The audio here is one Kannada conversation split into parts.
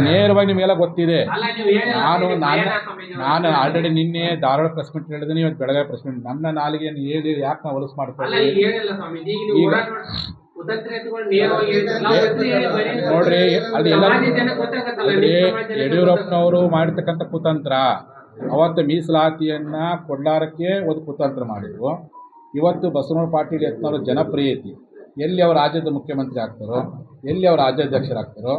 ನೇರವಾಗಿ ನಿಮಗೆಲ್ಲ ಗೊತ್ತಿದೆ. ನಾನು ಆಲ್ರೆಡಿ ನಿನ್ನೆ ಧಾರವಾಡ ಪ್ರೆಸ್ ಮೀಟ್ ಹೇಳಿದ್ದೀನಿ, ಇವತ್ತು ಬೆಳಗಾವಿ ಪ್ರೆಸ್ ಮೀಟ್. ನನ್ನ ನಾಲಿಗೆಯನ್ನು ಹೇಳಿ ಯಾಕೆ ನಾವು ಹೊಲಸು ಮಾಡ್ಕೊಳ್ಳಿ? ಈಗ ನೋಡ್ರಿ, ಅಲ್ಲಿ ಎಲ್ಲ ಯಡಿಯೂರಪ್ಪನವರು ಮಾಡಿರ್ತಕ್ಕಂಥ ಕುತಂತ್ರ, ಅವತ್ತು ಮೀಸಲಾತಿಯನ್ನ ಕೊಡ್ಲಾರಕ್ಕೆ ಒಂದು ಕುತಂತ್ರ ಮಾಡಿದ್ರು. ಇವತ್ತು ಬಸವನಗೌಡ ಪಾಟೀಲ್ ಯತ್ನಾಳ್ ಜನಪ್ರಿಯತೆ ಎಲ್ಲಿ ಅವರು ರಾಜ್ಯದ ಮುಖ್ಯಮಂತ್ರಿ ಆಗ್ತಾರೋ, ಎಲ್ಲಿ ಅವರು ರಾಜ್ಯಾಧ್ಯಕ್ಷರಾಗ್ತಾರೋ,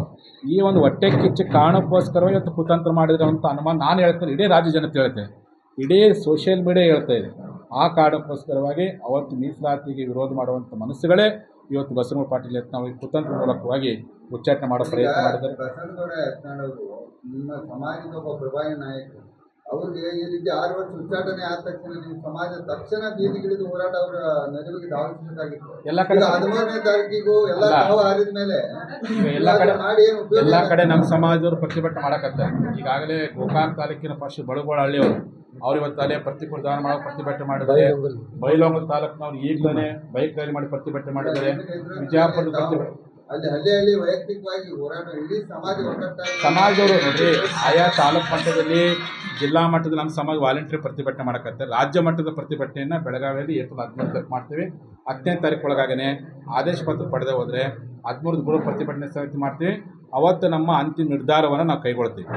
ಈ ಒಂದು ಹೊಟ್ಟೆ ಕಿಚ್ಚು ಕಾರಣಕ್ಕೋಸ್ಕರವಾಗಿ ಇವತ್ತು ಕುತಂತ್ರ ಮಾಡಿದ್ರೆ ಅಂತ ಅನುಮಾನ ನಾನು ಹೇಳ್ತೇನೆ. ಇಡೀ ರಾಜ್ಯ ಜನತೆ ಹೇಳ್ತೇನೆ, ಇಡೀ ಸೋಷಿಯಲ್ ಮೀಡಿಯಾ ಹೇಳ್ತಾ ಇದೆ. ಆ ಕಾರಣಕ್ಕೋಸ್ಕರವಾಗಿ ಅವತ್ತು ಮೀಸಲಾತಿಗೆ ವಿರೋಧ ಮಾಡುವಂಥ ಮನಸ್ಸುಗಳೇ ಇವತ್ತು ಬಸವನಗೌಡ ಪಾಟೀಲ್ ಯತ್ನಾಳ್ ಕುತಂತ್ರ ಮೂಲಕವಾಗಿ ಉಚ್ಚಾಟನೆ ಮಾಡೋ ಪ್ರಯತ್ನ ಮಾಡಿದ್ದಾರೆ. ಬಸವನಗೌಡ ಯತ್ನಾಳ್ ಅವರು ನಿಮ್ಮ ಸಮಾಜದ ಒಬ್ಬ ಪ್ರಭಾವಿ ನಾಯಕರು. ಅವ್ರಿಗೆ ಈ ರೀತಿ 6 ವರ್ಷ ಉಚ್ಚಾಟನೆ ಆದ ತಕ್ಷಣ ನಿಮ್ಮ ಸಮಾಜ ತಕ್ಷಣ ಬೀದಿಗಿಳಿದು ಹೋರಾಟ ಅವರ ನೆರವಿಗೆ ಧಾವಿಸಬೇಕಾಗಿತ್ತು. ಎಲ್ಲ ಕಡೆ 13ನೇ ತಾರೀಕಿಗೂ ಎಲ್ಲ ತಾವು ಆರಿದ ಮೇಲೆ ಎಲ್ಲ ಕಡೆ ನಮ್ಮ ಸಮಾಜದವರು ಪ್ರತಿಭಟನೆ ಮಾಡಕತ್ತಾರೆ. ಈಗಾಗಲೇ ಗೋಕಾಕ್ ತಾಲೂಕಿನ ಫಸ್ಟ್ ಬಳುಗೋಳ ಹಳ್ಳಿಯವರು ಅವ್ರು ಇವತ್ತು ಅಲ್ಲೇ ಪ್ರತಿಭಟನೆ ಮಾಡೋ ಪ್ರತಿಭಟನೆ ಮಾಡಿದ್ದಾರೆ. ಬೈಲಹೊಂಗಲ ತಾಲೂಕಿನವ್ರು ಈಗಲೇ ಬೈಕ್ ರ್ಯಾಲಿ ಮಾಡಿ ಪ್ರತಿಭಟನೆ ಮಾಡಿದ್ದಾರೆ. ವಿಜಯಪುರದ ಪ್ರತಿಭಟನೆ ಅಲ್ಲಿ ಹಳ್ಳಿ ವೈಯಕ್ತಿಕವಾಗಿ ಹೋರಾಟ ಇಡೀ ಸಮಾಜದವರು ನೋಡ್ರಿ, ಆಯಾ ತಾಲೂಕು ಮಟ್ಟದಲ್ಲಿ ಜಿಲ್ಲಾ ಮಟ್ಟದಲ್ಲಿ ನಮ್ಮ ಸಮಾಜ ವಾಲಂಟಿಯರ್ ಪ್ರತಿಭಟನೆ ಮಾಡಕತ್ತಾರೆ. ರಾಜ್ಯ ಮಟ್ಟದ ಪ್ರತಿಭಟನೆಯನ್ನು ಬೆಳಗಾವಿಯಲ್ಲಿ ಏಪ್ರಿಲ್ 13 ಮಾಡ್ತೀವಿ. 10ನೇ ತಾರೀಕು ಒಳಗಾಗನೆ ಆದೇಶ ಪತ್ರ ಪಡೆದೇ ಹೋದರೆ 13 ಗೃಹ ಪ್ರತಿಭಟನೆ ಸಮಿತಿ ಮಾಡ್ತೀವಿ. ಅವತ್ತು ನಮ್ಮ ಅಂತಿಮ ನಿರ್ಧಾರವನ್ನು ನಾವು ಕೈಗೊಳ್ತೀವಿ.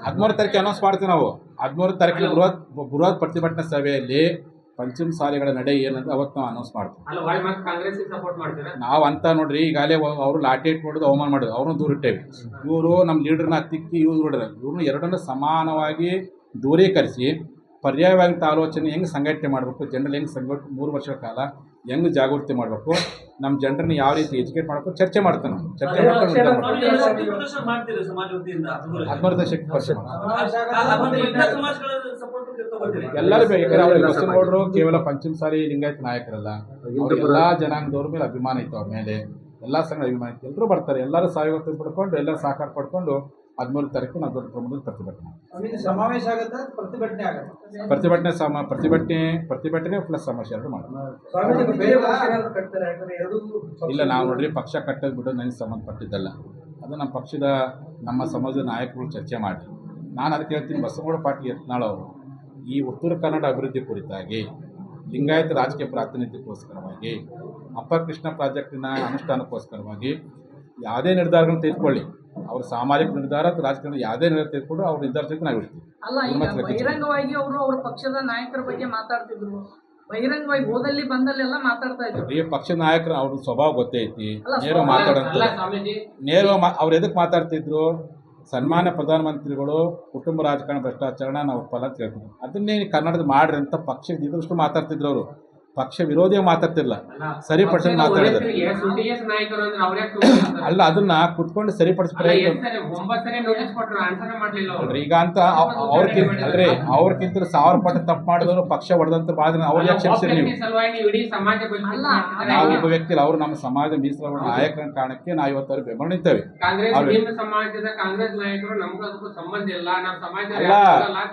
13 ತಾರೀಕು ಅನೌನ್ಸ್ ಮಾಡ್ತೀವಿ. ನಾವು 13 ತಾರೀಕಿನ ಬೃಹತ್ ಪ್ರತಿಭಟನಾ ಸಭೆಯಲ್ಲಿ ಪಂಚಮ ಶಾಲೆಗಳ ನಡೆ ಏನಂತ ಅವತ್ತು ನಾವು ಅನೌನ್ಸ್ ಮಾಡ್ತೀವಿ. ನಾವು ಅಂತ ನೋಡ್ರಿ, ಈಗಾಗಲೇ ಅವರು ಲಾಠಿ ಇಟ್ಟು ಮಾಡೋದು, ಅವಮಾನ ಮಾಡೋದು, ಅವ್ರನ್ನ ದೂರ ಇಟ್ಟೇವಿ. ಇವರು ನಮ್ಮ ಲೀಡರ್ನ ಹತ್ತಿಕ್ಕಿ ಇವ್ರನ್ನ ಎರಡನ್ನೂ ಸಮಾನವಾಗಿ ದೂರೀಕರಿಸಿ ಪರ್ಯಾಯವಾಗಿ ಆಲೋಚನೆ ಹೆಂಗೆ ಸಂಘಟನೆ ಮಾಡಬೇಕು, ಜನರಲ್ಲಿ ಹೆಂಗೆ 3 ವರ್ಷಗಳ ಕಾಲ ಹೆಂಗೆ ಜಾಗೃತಿ ಮಾಡಬೇಕು, ನಮ್ಮ ಜನರನ್ನ ಯಾವ ರೀತಿ ಎಜುಕೇಟ್ ಮಾಡಬೇಕು ಚರ್ಚೆ ಮಾಡ್ತಾನೆ. ಚರ್ಚೆ ಮಾಡ್ಕೊಂಡು 16 ಶಕ್ತಿ ಎಲ್ಲರೂ ಬೇಕಾದ್ರೆ ಅವ್ರಿಗೆ ಬಸವನಗೌಡರು ಕೇವಲ ಪಂಚಮಸಾಲಿ ಲಿಂಗಾಯತ ನಾಯಕರಲ್ಲ, ಅವ್ರ ಎಲ್ಲ ಜನಾಂಗದವ್ರ ಮೇಲೆ ಅಭಿಮಾನ ಇತ್ತು. ಅವ್ರ ಮೇಲೆ ಎಲ್ಲ ಸಂಘ ಅಭಿಮಾನ ಇತ್ತು. ಎಲ್ಲರೂ ಬರ್ತಾರೆ, ಎಲ್ಲರೂ ಸಹಯೋಗ ಪಡ್ಕೊಂಡು ಎಲ್ಲ ಸಹಕಾರ ಪಡ್ಕೊಂಡು 13 ತಾರೀಕು ನಾವು ದೊಡ್ಡ ಪ್ರಮಾಣದಲ್ಲಿ ಸಮಾವೇಶ ಆಗುತ್ತೆ, ಪ್ರತಿಭಟನೆ ಪ್ಲಸ್ ಸಮಾವೇಶ ಎರಡು ಮಾಡೋದು. ಇಲ್ಲ, ನಾವು ನೋಡ್ರಿ ಪಕ್ಷ ಕಟ್ಟೋದು ಬಿಡೋದು ನನಗೆ ಸಂಬಂಧಪಟ್ಟಿದ್ದಲ್ಲ. ಅದು ನಮ್ಮ ಪಕ್ಷದ ನಮ್ಮ ಸಮಾಜದ ನಾಯಕರು ಚರ್ಚೆ ಮಾಡಿ. ನಾನು ಅದಕ್ಕೆ ಹೇಳ್ತೀನಿ, ಬಸವನಗೌಡ ಪಾಟೀಲ್ ಯತ್ನಾಳ್ ಅವರು ಈ ಉತ್ತರ ಕನ್ನಡ ಅಭಿವೃದ್ಧಿ ಕುರಿತಾಗಿ, ಲಿಂಗಾಯತ ರಾಜಕೀಯ ಪ್ರಾತಿನಿಧ್ಯಕ್ಕೋಸ್ಕರವಾಗಿ, ಅಪ್ಪರ್ ಕೃಷ್ಣ ಪ್ರಾಜೆಕ್ಟಿನ ಅನುಷ್ಠಾನಕ್ಕೋಸ್ಕರವಾಗಿ ಯಾವುದೇ ನಿರ್ಧಾರಗಳನ್ನು ತೆಗೆದುಕೊಳ್ಳಿ, ಅವ್ರ ಸಾಮಾಜಿಕ ನಿರ್ಧಾರ ರಾಜಕಾರಣ ಯಾವುದೇ ನಿರ್ಧಾರ ತೆಗೆದುಕೊಂಡು ಅವ್ರ ನಿರ್ಧಾರ ತೆಗೆದು ನಾವು ಇರ್ತೀವಿ. ಬಹಿರಂಗವಾಗಿ ಅವರು ಅವ್ರ ಪಕ್ಷದ ನಾಯಕರ ಬಗ್ಗೆ ಮಾತಾಡ್ತಿದ್ರು, ಬಹಿರಂಗವಾಗಿ ಹೋದಲ್ಲಿ ಬಂದಲ್ಲೆಲ್ಲ ಮಾತಾಡ್ತಾ ಇದ್ರು. ಈ ಪಕ್ಷದ ನಾಯಕರು ಅವ್ರ ಸ್ವಭಾವ ಗೊತ್ತೇ ಐತಿ, ನೇರವಾಗಿ ಮಾತಾಡೋಂಥ ಅವ್ರು ಎದಕ್ಕೆ ಮಾತಾಡ್ತಿದ್ರು? ಸನ್ಮಾನ್ಯ ಪ್ರಧಾನಮಂತ್ರಿಗಳು ಕುಟುಂಬ ರಾಜಕಾರಣ ಭ್ರಷ್ಟಾಚಾರ ನಾವು ಫಲ ಕೇಳ್ತೀವಿ, ಅದನ್ನೇ ಕನ್ನಡದ ಮಾಡ್ರಿ ಅಂತ ಪಕ್ಷದ ಇದಷ್ಟು ಮಾತಾಡ್ತಿದ್ರು. ಅವರು ಪಕ್ಷ ವಿರೋಧಿಯಾಗಿ ಮಾತಾಡ್ತಿರ್ಲಿಲ್ಲ, ಸರಿಪಡಿಸಿ ಮಾತಾಡಿದ್ರು. ಅಲ್ಲ, ಅದನ್ನ ಕುತ್ಕೊಂಡು ಸರಿಪಡಿಸ ಈಗ ಅಂತ ಅವ್ರಕ್ಕಿಂತ 1000 ಪಟ್ಟು ತಪ್ಪು ಮಾಡಿದವರು ಪಕ್ಷ ಹೊಡೆದಂತ ಮಾಡಿದ್ರೆ ಅವ್ರು ಯಾಕೆ ಕ್ಷಮಿಸಿರಿ ನೀವು? ನಾವು ಒಬ್ಬ ವ್ಯಕ್ತಿ ಅವ್ರು ನಮ್ಮ ಸಮಾಜ ಮೀಸಲು ನಾಯಕರ ಕಾರಣಕ್ಕೆ ನಾವು ಇವತ್ತು ಅವ್ರಿಗೆ ಬೆಂಬಲ ನಿಂತೇವೆ. ಅಲ್ಲ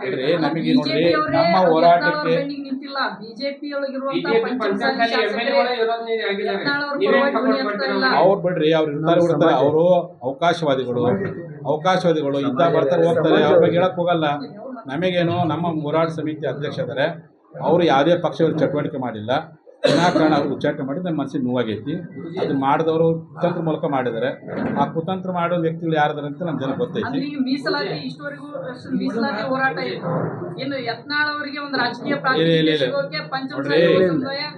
ಅಲ್ರಿ, ನಮಗೆ ನೋಡ್ರಿ ನಮ್ಮ ಹೋರಾಟಕ್ಕೆ ಅವ್ರು ಬಿಡ್ರಿ, ಅವ್ರು ಇರ್ತಾರೆ, ಅವರು ಅವಕಾಶವಾದಿಗಳು ಇದ್ದಾಗ ಬರ್ತಾರೆ ಹೋಗ್ತಾರೆ, ಅವ್ರ ಬಗ್ಗೆ ಹೇಳಕ್ ಹೋಗಲ್ಲ. ನಮಗೇನು ನಮ್ಮ ಹೋರಾಟ ಸಮಿತಿ ಅಧ್ಯಕ್ಷ ಇದ್ದಾರೆ, ಅವರು ಯಾವುದೇ ಪಕ್ಷದ ಚಟುವಟಿಕೆ ಮಾಡಿಲ್ಲ, ವಿನಾಕಾರಣ ಅವ್ರು ಉಚ್ಚಾಟನೆ ಮಾಡಿ ನನ್ನ ಮನಸ್ಸಿಗೆ ನೋವಾಗೈತಿ. ಅದನ್ನ ಮಾಡಿದವರು ಕುತಂತ್ರ ಮೂಲಕ ಮಾಡಿದ್ದಾರೆ. ಆ ಕುತಂತ್ರ ಮಾಡೋ ವ್ಯಕ್ತಿಗಳು ಯಾರಿದಾರೆ ಅಂತ ನಮ್ಮ ಜನ ಗೊತ್ತೈತಿ.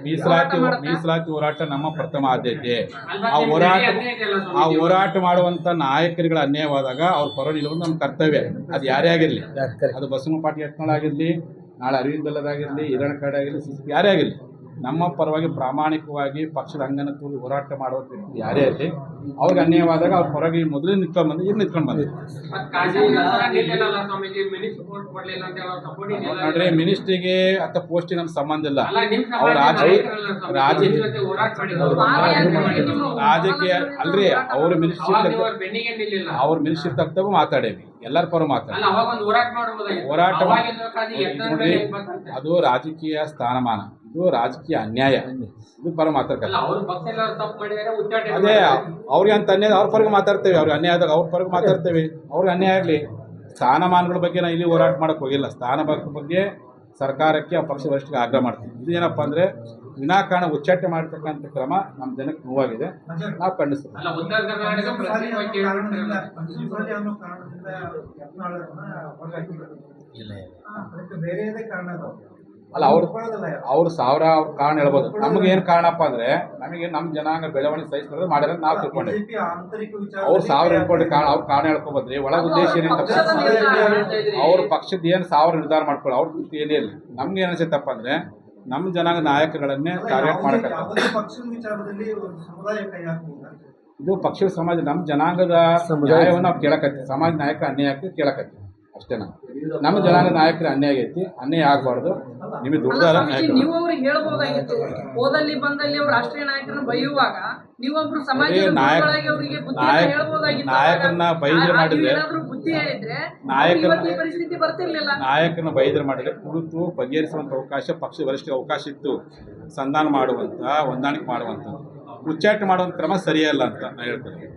ಮೀಸಲಾತಿ ಹೋರಾಟ ನಮ್ಮ ಪ್ರಥಮ ಆದ್ಯತೆ. ಆ ಹೋರಾಟ ಮಾಡುವಂತ ನಾಯಕರುಗಳ ಅನ್ಯಾಯವಾದಾಗ ಅವ್ರ ಪರ ನಿಲ್ಲುವುದು ನಮ್ಮ ಕರ್ತವ್ಯ. ಅದು ಯಾರೇ ಆಗಿರಲಿ, ಅದು ಬಸವನಗೌಡ ಪಾಟೀಲ್ ಯತ್ನಾಳ್ ಆಗಿರಲಿ, ನಾಳೆ ಅರವಿಂದ್ ಬೆಲ್ಲದಾಗಿರಲಿ, ಹಿರಣ್ಕಾಡ್ ಆಗಿರಲಿ, ಯಾರೇ ಆಗಿರಲಿ, ನಮ್ಮ ಪರವಾಗಿ ಪ್ರಾಮಾಣಿಕವಾಗಿ ಪಕ್ಷದ ಅಂಗನ ತೂಗಿ ಹೋರಾಟ ಮಾಡುವ ವ್ಯಕ್ತಿ ಯಾರೇ ಇರಲಿ, ಅವ್ರಿಗೆ ಅನ್ಯಾಯವಾದಾಗ ಅವ್ರ ಪರವಾಗಿ ಮೊದಲೇ ನಿಂತ್ಕೊಂಡು ಬಂದು ಈಗ ನಿಂತ್ಕೊಂಡು ಬಂದಿದೆ. ನೋಡ್ರಿ, ಮಿನಿಸ್ಟ್ರಿಗೆ ಅಥವಾ ಪೋಸ್ಟಿಗೆ ನಮ್ಮ ಸಂಬಂಧ ಇಲ್ಲ. ಅವ್ರ ರಾಜಕೀಯ ಅಲ್ರಿ, ಅವ್ರ ಮಿನಿಸ್ಟ್ರಿ ತಕ್ಕವ ಮಾತಾಡೇವಿ, ಎಲ್ಲರ ಪರ ಮಾತಾಡಿ ಹೋರಾಟ ನೋಡ್ರಿ, ಅದು ರಾಜಕೀಯ ಸ್ಥಾನಮಾನ. ಇದು ರಾಜಕೀಯ ಅನ್ಯಾಯ. ಇದು ಪರ ಮಾತಾಡ್ತಾರೆ. ಅವ್ರ ಪಕ್ಷ ತಪ್ಪು ಮಾಡಿದರೆ ಉಚ್ಚಾಟನೆ ಅದೇ ಅವ್ರಿಗೆ ಅಂತ ಅನ್ಯಾಯ ಅವ್ರ ಪರಗೆ ಮಾತಾಡ್ತೇವೆ, ಅವ್ರಿಗೆ ಅನ್ಯಾಯ ಆದಾಗ ಅವ್ರ ಪರಗೆ ಮಾತಾಡ್ತೇವೆ. ಅವ್ರಿಗೆ ಅನ್ಯಾಯ ಆಗಲಿ. ಸ್ಥಾನಮಾನಗಳ ಬಗ್ಗೆ ನಾವು ಇಲ್ಲಿ ಹೋರಾಟ ಮಾಡೋಕ್ಕೆ ಹೋಗಿಲ್ಲ. ಬಗ್ಗೆ ಸರ್ಕಾರಕ್ಕೆ ಆ ಪಕ್ಷ ವರಿಷ್ಠರಿಗೆ ಆಗ್ರಹ ಮಾಡ್ತೀವಿ. ಇದು ಏನಪ್ಪ ಅಂದರೆ ವಿನಾಕಾರಣ ಉಚ್ಚಾಟನೆ ಮಾಡ್ತಕ್ಕಂಥ ಕ್ರಮ ನಮ್ಮ ಜನಕ್ಕೆ ನೋವಾಗಿದೆ, ನಾವು ಖಂಡಿಸ್ತೀವಿ. ಅಲ್ಲ, ಉತ್ತರ ಕರ್ನಾಟಕ ಪ್ರತ್ಯೇಕವಾಗಿ ಕೇಳ್ಬಿಟ್ಟಿರಲ್ಲ. ಅಲ್ಲ ಅವ್ರು ಸಾವಿರ ಕಾರಣ ಹೇಳ್ಬೋದು. ನಮ್ಗೆ ಏನು ಕಾರಣಪ್ಪ ಅಂದರೆ ನಮಗೆ ನಮ್ಮ ಜನಾಂಗ ಬೆಳವಣಿಗೆ ಸಹಿಸಿದ್ರೆ ಮಾಡ್ಯಾರ ನಾವು ತಿಳ್ಕೊಂಡಿದ್ವಿ. ಅವ್ರು ಸಾವಿರ ಹೇಳ್ಕೊಂಡು ಅವ್ರ ಕಾರಣ ಹೇಳ್ಕೊಬೋದ್ರಿ. ಒಳ ಉದ್ದೇಶ ಏನಿಲ್ಲ, ಅವ್ರ ಪಕ್ಷದ ಏನು ಸಾವಿರ ನಿರ್ಧಾರ ಮಾಡ್ಕೊಳ್ಳಿ, ಅವ್ರ ದೃಷ್ಟಿ ಏನೇ ಇಲ್ಲ. ನಮ್ಗೆ ಏನು ಅನ್ಸುತ್ತಪ್ಪ ಅಂದರೆ ನಮ್ಮ ಜನಾಂಗ ನಾಯಕಗಳನ್ನೇ ಟಾರ್ಗೆಟ್ ಮಾಡಕತ್ತಾರೆ. ಇದು ಪಕ್ಷದ ಸಮಾಜ ನಮ್ಮ ಜನಾಂಗದ ನ್ಯಾಯವನ್ನು ನಾವು ಕೇಳಕತ್ತೀವಿ. ಸಮಾಜ ನಾಯಕ ಅನ್ಯಾಯ ಆಗ್ತೀವಿ ಕೇಳಕತ್ತೀವಿ ಅಷ್ಟೇ. ನಮ್ಮ ಜನಾಂಗ ನಾಯಕರ ಅನ್ಯಾಯ ಆಗೈತಿ, ಅನ್ಯಾಯ ಆಗಬಾರ್ದು. ನಿಮಗೆ ದುಡ್ದಾರ ನೀವು ಅವ್ರಿಗೆ ಹೇಳ್ಬೋದಾಗಿತ್ತು. ಹೋದಲ್ಲಿ ಬಂದಲ್ಲಿ ಅವ್ರು ರಾಷ್ಟ್ರೀಯ ನಾಯಕರನ್ನ ಬೈಯುವಾಗ ನೀವೊಬ್ರು ಸಮಾಜದ ಅವರಿಗೆ ನಾಯಕರನ್ನ ಬೈದ್ರೆ ಮಾಡಿದ್ರೆ ಬುದ್ಧಿ ಹೇಳಿದ್ರೆ ನಾಯಕರನ್ನ ಪರಿಸ್ಥಿತಿ ಬರ್ತಿರ್ಲಿಲ್ಲ. ನಾಯಕರನ್ನ ಬೈದ್ರೆ ಮಾಡಿದ್ರೆ ಕುಳಿತು ಬಗೆಹರಿಸುವಂಥ ಅವಕಾಶ ಪಕ್ಷ ವರಿಷ್ಠ ಅವಕಾಶ ಇತ್ತು. ಸಂಧಾನ ಮಾಡುವಂಥ, ಹೊಂದಾಣಿಕೆ ಮಾಡುವಂಥದ್ದು. ಉಚ್ಚಾಟನೆ ಮಾಡುವಂಥ ಕ್ರಮ ಸರಿಯಲ್ಲ ಅಂತ ನಾನು ಹೇಳ್ತೇನೆ.